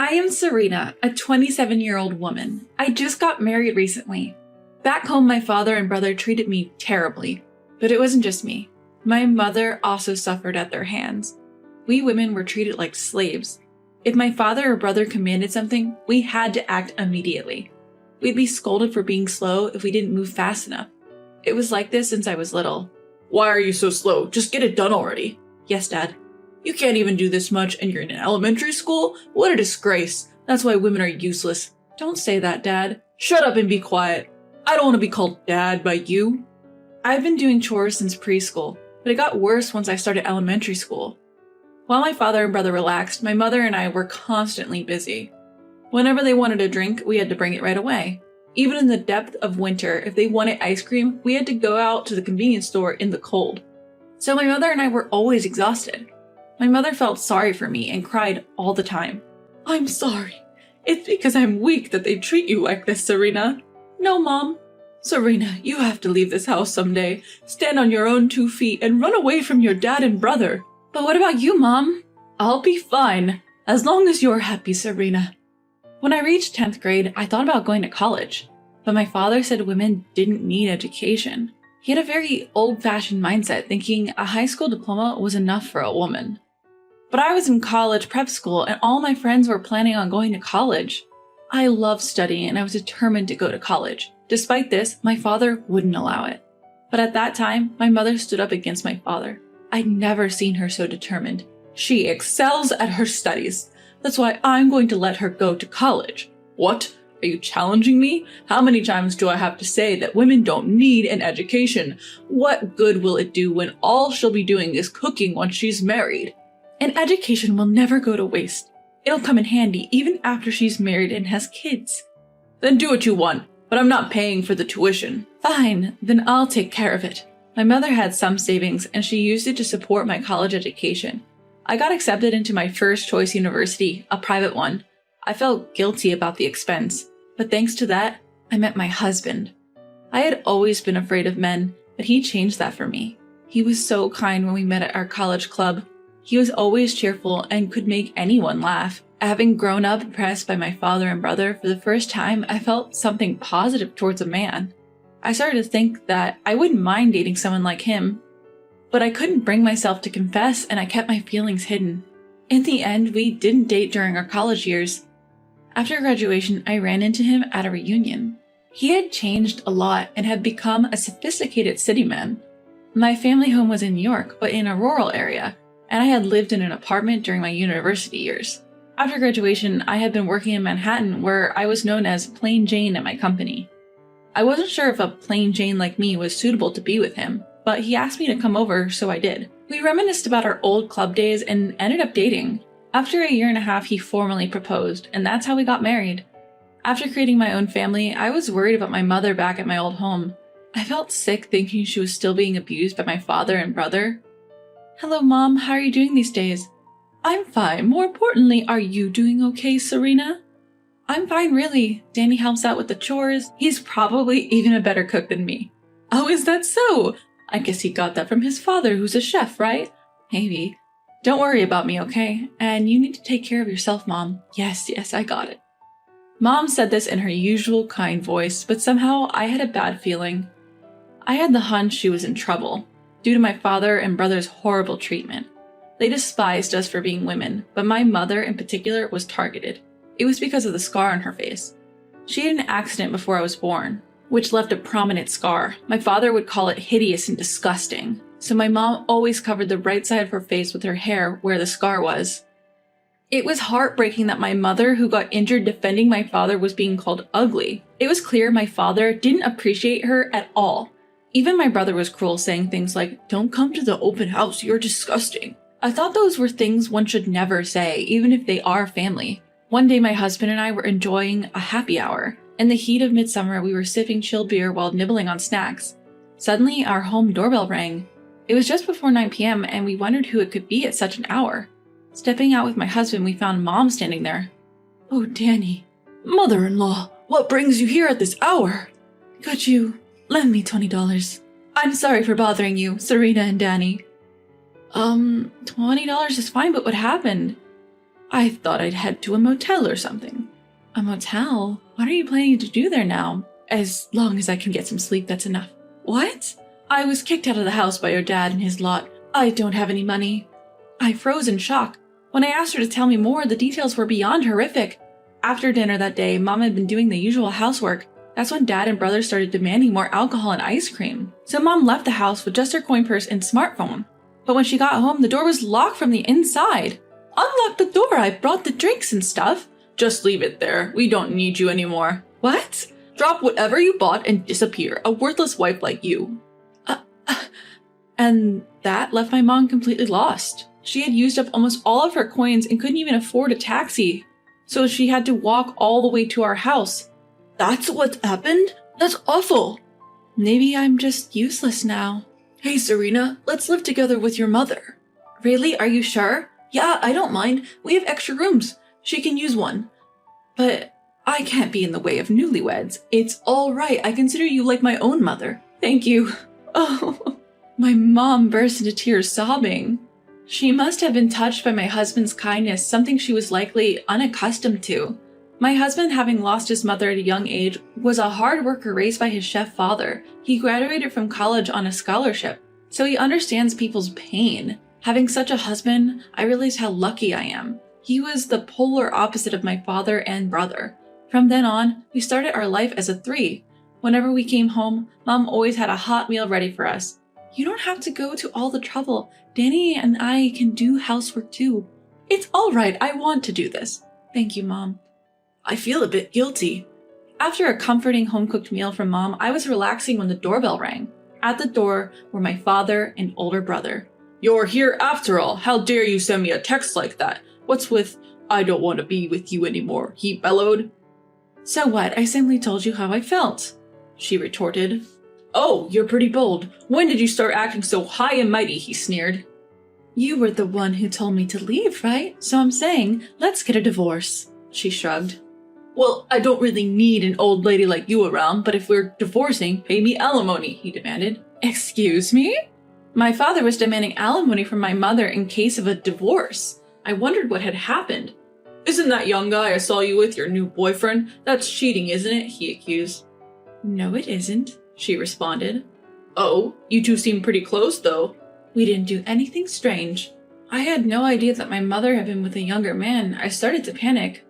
I am Serena, a 27-year-old woman. I just got married recently. Back home, my father and brother treated me terribly. But it wasn't just me. My mother also suffered at their hands. We women were treated like slaves. If my father or brother commanded something, we had to act immediately. We'd be scolded for being slow if we didn't move fast enough. It was like this since I was little. Why are you so slow? Just get it done already. Yes, Dad. You can't even do this much and you're in elementary school? What a disgrace. That's why women are useless. Don't say that, Dad. Shut up and be quiet. I don't want to be called Dad by you. I've been doing chores since preschool, but it got worse once I started elementary school. While my father and brother relaxed, my mother and I were constantly busy. Whenever they wanted a drink, we had to bring it right away. Even in the depth of winter, if they wanted ice cream, we had to go out to the convenience store in the cold. So my mother and I were always exhausted. My mother felt sorry for me and cried all the time. I'm sorry. It's because I'm weak that they treat you like this, Serena. No, Mom. Serena, you have to leave this house someday. Stand on your own 2 feet and run away from your dad and brother. But what about you, Mom? I'll be fine, as long as you're happy, Serena. When I reached 10th grade, I thought about going to college, but my father said women didn't need education. He had a very old-fashioned mindset, thinking a high school diploma was enough for a woman. But I was in college prep school, and all my friends were planning on going to college. I loved studying, and I was determined to go to college. Despite this, my father wouldn't allow it. But at that time, my mother stood up against my father. I'd never seen her so determined. She excels at her studies. That's why I'm going to let her go to college. What? Are you challenging me? How many times do I have to say that women don't need an education? What good will it do when all she'll be doing is cooking once she's married? An education will never go to waste. It'll come in handy even after she's married and has kids. Then do what you want, but I'm not paying for the tuition. Fine, then I'll take care of it. My mother had some savings and she used it to support my college education. I got accepted into my first choice university, a private one. I felt guilty about the expense, but thanks to that, I met my husband. I had always been afraid of men, but he changed that for me. He was so kind when we met at our college club. He was always cheerful and could make anyone laugh. Having grown up impressed by my father and brother, for the first time, I felt something positive towards a man. I started to think that I wouldn't mind dating someone like him, but I couldn't bring myself to confess and I kept my feelings hidden. In the end, we didn't date during our college years. After graduation, I ran into him at a reunion. He had changed a lot and had become a sophisticated city man. My family home was in New York, but in a rural area, and I had lived in an apartment during my university years. After graduation, I had been working in Manhattan where I was known as Plain Jane at my company. I wasn't sure if a plain Jane like me was suitable to be with him, but he asked me to come over, so I did. We reminisced about our old club days and ended up dating. After a year and a half, he formally proposed, and that's how we got married. After creating my own family, I was worried about my mother back at my old home. I felt sick thinking she was still being abused by my father and brother. Hello, Mom. How are you doing these days? I'm fine. More importantly, are you doing okay, Serena? I'm fine, really. Danny helps out with the chores. He's probably even a better cook than me. Oh, is that so? I guess he got that from his father, who's a chef, right? Maybe. Don't worry about me, okay? And you need to take care of yourself, Mom. Yes, I got it. Mom said this in her usual kind voice, but somehow I had a bad feeling. I had the hunch she was in trouble, due to my father and brother's horrible treatment. They despised us for being women, but my mother in particular was targeted. It was because of the scar on her face. She had an accident before I was born, which left a prominent scar. My father would call it hideous and disgusting, so my mom always covered the right side of her face with her hair where the scar was. It was heartbreaking that my mother, who got injured defending my father, was being called ugly. It was clear my father didn't appreciate her at all. Even my brother was cruel, saying things like, "Don't come to the open house, you're disgusting." I thought those were things one should never say, even if they are family. One day my husband and I were enjoying a happy hour. In the heat of midsummer, we were sipping chilled beer while nibbling on snacks. Suddenly, our home doorbell rang. It was just before 9 p.m. and we wondered who it could be at such an hour. Stepping out with my husband, we found Mom standing there. "Oh, Danny. Mother-in-law, what brings you here at this hour?" "Could you lend me $20? I'm sorry for bothering you, Serena and Danny." $20 is fine, but what happened? I thought I'd head to a motel or something. A motel? What are you planning to do there now? As long as I can get some sleep, that's enough. What? I was kicked out of the house by your dad and his lot. I don't have any money. I froze in shock. When I asked her to tell me more, the details were beyond horrific. After dinner that day, Mom had been doing the usual housework. That's when Dad and brother started demanding more alcohol and ice cream. So Mom left the house with just her coin purse and smartphone. But when she got home, the door was locked from the inside. Unlock the door, I brought the drinks and stuff. Just leave it there. We don't need you anymore. What? Drop whatever you bought and disappear. A worthless wife like you. And that left my mom completely lost. She had used up almost all of her coins and couldn't even afford a taxi. So she had to walk all the way to our house. That's what happened? That's awful. Maybe I'm just useless now. Hey, Serena, let's live together with your mother. Really? Are you sure? Yeah, I don't mind. We have extra rooms. She can use one. But I can't be in the way of newlyweds. It's all right. I consider you like my own mother. Thank you. Oh, my mom burst into tears, sobbing. She must have been touched by my husband's kindness, something she was likely unaccustomed to. My husband, having lost his mother at a young age, was a hard worker raised by his chef father. He graduated from college on a scholarship, so he understands people's pain. Having such a husband, I realized how lucky I am. He was the polar opposite of my father and brother. From then on, we started our life as a three. Whenever we came home, Mom always had a hot meal ready for us. You don't have to go to all the trouble. Danny and I can do housework too. It's all right. I want to do this. Thank you, Mom. I feel a bit guilty. After a comforting home-cooked meal from Mom, I was relaxing when the doorbell rang. At the door were my father and older brother. You're here after all. How dare you send me a text like that? What's with, I don't want to be with you anymore, he bellowed. So what? I simply told you how I felt, she retorted. Oh, you're pretty bold. When did you start acting so high and mighty, he sneered. You were the one who told me to leave, right? So I'm saying, let's get a divorce, she shrugged. Well, I don't really need an old lady like you around, but if we're divorcing, pay me alimony, he demanded. Excuse me? My father was demanding alimony from my mother in case of a divorce. I wondered what had happened. Isn't that young guy I saw you with your new boyfriend? That's cheating, isn't it? He accused. No, it isn't, she responded. Oh, you two seem pretty close, though. We didn't do anything strange. I had no idea that my mother had been with a younger man. I started to panic.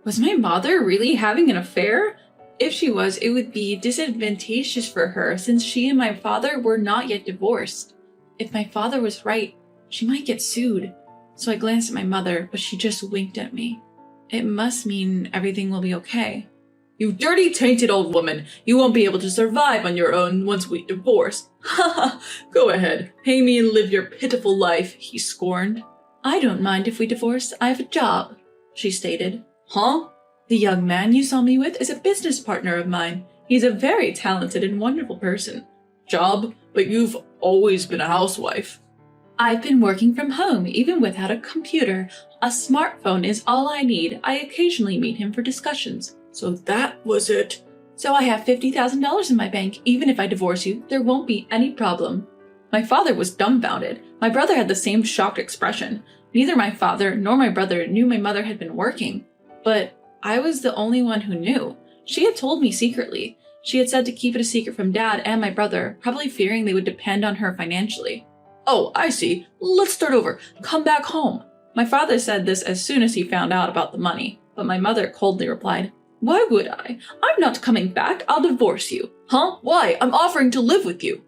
Was my mother really having an affair? If she was, it would be disadvantageous for her since she and my father were not yet divorced. If my father was right, she might get sued. So I glanced at my mother, but she just winked at me. It must mean everything will be okay. You dirty, tainted old woman. You won't be able to survive on your own once we divorce. Ha ha! Go ahead. Pay me and live your pitiful life, he scorned. I don't mind if we divorce. I have a job, she stated. Huh? The young man you saw me with is a business partner of mine. He's a very talented and wonderful person. Job? But you've always been a housewife. I've been working from home, even without a computer. A smartphone is all I need. I occasionally meet him for discussions. So that was it. So I have $50,000 in my bank. Even if I divorce you, there won't be any problem. My father was dumbfounded. My brother had the same shocked expression. Neither my father nor my brother knew my mother had been working. But I was the only one who knew. She had told me secretly. She had said to keep it a secret from Dad and my brother, probably fearing they would depend on her financially. Oh, I see. Let's start over. Come back home. My father said this as soon as he found out about the money, but my mother coldly replied, Why would I? I'm not coming back. I'll divorce you. Huh? Why? I'm offering to live with you.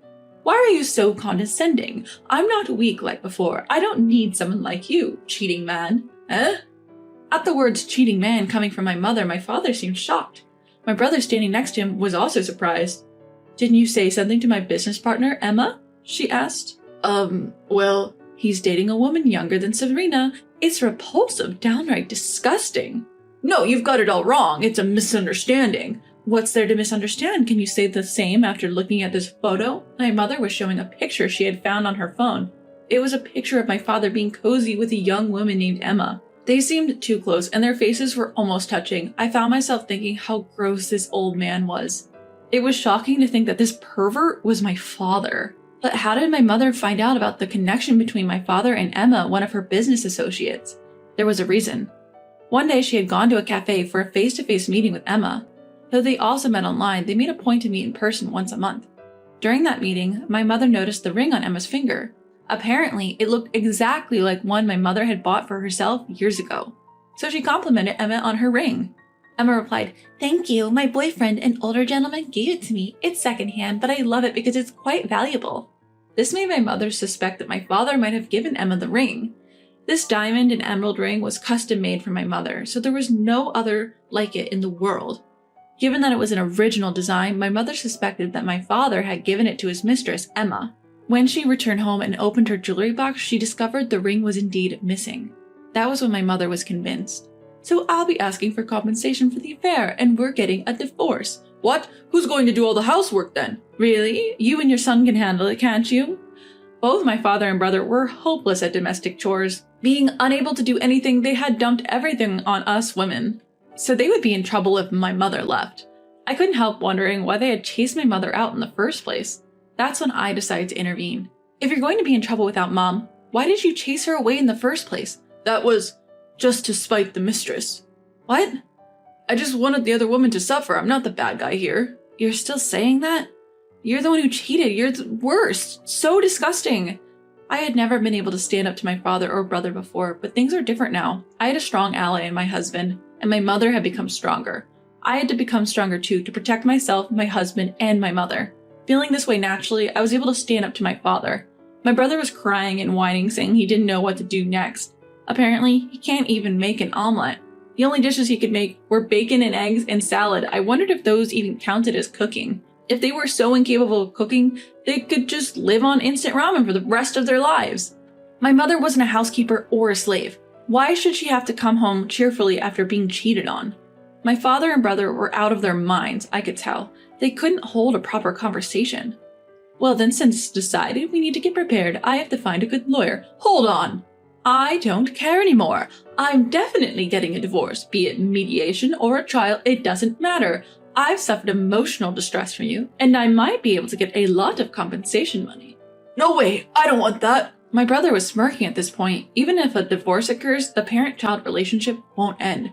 Why are you so condescending? I'm not weak like before. I don't need someone like you, cheating man. Eh? At the words cheating man coming from my mother, my father seemed shocked. My brother standing next to him was also surprised. Didn't you say something to my business partner, Emma? She asked. Well, he's dating a woman younger than Serena. It's repulsive, downright disgusting. No, you've got it all wrong. It's a misunderstanding. What's there to misunderstand? Can you say the same after looking at this photo? My mother was showing a picture she had found on her phone. It was a picture of my father being cozy with a young woman named Emma. They seemed too close, and their faces were almost touching. I found myself thinking how gross this old man was. It was shocking to think that this pervert was my father. But how did my mother find out about the connection between my father and Emma, one of her business associates? There was a reason. One day she had gone to a cafe for a face-to-face meeting with Emma. Though they also met online, they made a point to meet in person once a month. During that meeting, my mother noticed the ring on Emma's finger. Apparently, it looked exactly like one my mother had bought for herself years ago. So she complimented Emma on her ring. Emma replied, "Thank you. My boyfriend, an older gentleman, gave it to me. It's secondhand, but I love it because it's quite valuable." This made my mother suspect that my father might have given Emma the ring. This diamond and emerald ring was custom made for my mother, so there was no other like it in the world. Given that it was an original design, my mother suspected that my father had given it to his mistress, Emma. When she returned home and opened her jewelry box, she discovered the ring was indeed missing. That was when my mother was convinced. "So I'll be asking for compensation for the affair, and we're getting a divorce." What? Who's going to do all the housework then? "Really? You and your son can handle it, can't you?" Both my father and brother were hopeless at domestic chores. Being unable to do anything, they had dumped everything on us women. So they would be in trouble if my mother left. I couldn't help wondering why they had chased my mother out in the first place. That's when I decided to intervene. "If you're going to be in trouble without Mom, why did you chase her away in the first place?" That was just to spite the mistress. "What? I just wanted the other woman to suffer. I'm not the bad guy here." You're still saying that? You're the one who cheated. You're the worst. So disgusting. I had never been able to stand up to my father or brother before, but things are different now. I had a strong ally in my husband, and my mother had become stronger. I had to become stronger too to protect myself, my husband, and my mother. Feeling this way naturally, I was able to stand up to my father. My brother was crying and whining, saying he didn't know what to do next. Apparently, he can't even make an omelet. The only dishes he could make were bacon and eggs and salad. I wondered if those even counted as cooking. If they were so incapable of cooking, they could just live on instant ramen for the rest of their lives. My mother wasn't a housekeeper or a slave. Why should she have to come home cheerfully after being cheated on? My father and brother were out of their minds, I could tell. They couldn't hold a proper conversation. "Well then, since it's decided we need to get prepared, I have to find a good lawyer." Hold on. I don't care anymore. I'm definitely getting a divorce, be it mediation or a trial, it doesn't matter. I've suffered emotional distress from you, and I might be able to get a lot of compensation money. No way, I don't want that. My brother was smirking at this point. Even if a divorce occurs, the parent-child relationship won't end.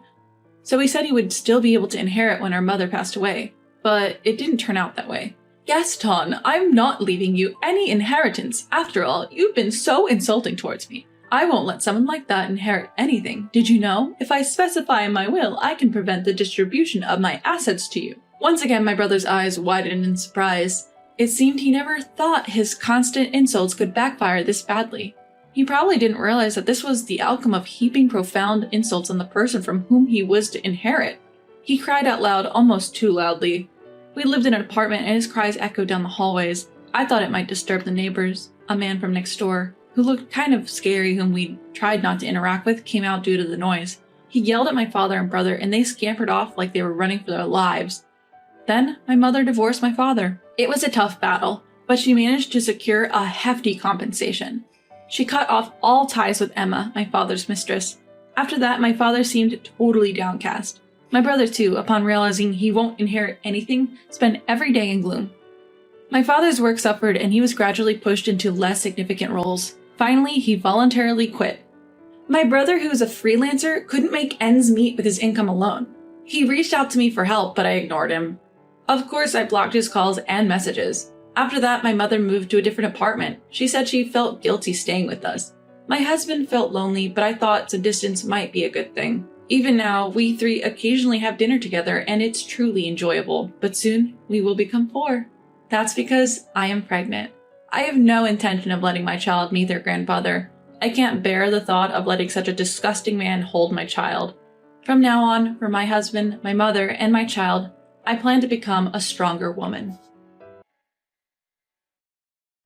So he said he would still be able to inherit when our mother passed away, but it didn't turn out that way. "Gaston, I'm not leaving you any inheritance. After all, you've been so insulting towards me. I won't let someone like that inherit anything. Did you know? If I specify in my will, I can prevent the distribution of my assets to you." Once again, my brother's eyes widened in surprise. It seemed he never thought his constant insults could backfire this badly. He probably didn't realize that this was the outcome of heaping profound insults on the person from whom he was to inherit. He cried out loud, almost too loudly. We lived in an apartment and his cries echoed down the hallways. I thought it might disturb the neighbors. A man from next door, who looked kind of scary, whom we tried not to interact with, came out due to the noise. He yelled at my father and brother, and they scampered off like they were running for their lives. Then, my mother divorced my father. It was a tough battle, but she managed to secure a hefty compensation. She cut off all ties with Emma, my father's mistress. After that, my father seemed totally downcast. My brother, too, upon realizing he won't inherit anything, spent every day in gloom. My father's work suffered, and he was gradually pushed into less significant roles. Finally, he voluntarily quit. My brother, who was a freelancer, couldn't make ends meet with his income alone. He reached out to me for help, but I ignored him. Of course, I blocked his calls and messages. After that, my mother moved to a different apartment. She said she felt guilty staying with us. My husband felt lonely, but I thought some distance might be a good thing. Even now, we three occasionally have dinner together, and it's truly enjoyable. But soon, we will become 4. That's because I am pregnant. I have no intention of letting my child meet their grandfather. I can't bear the thought of letting such a disgusting man hold my child. From now on, for my husband, my mother, and my child, I plan to become a stronger woman.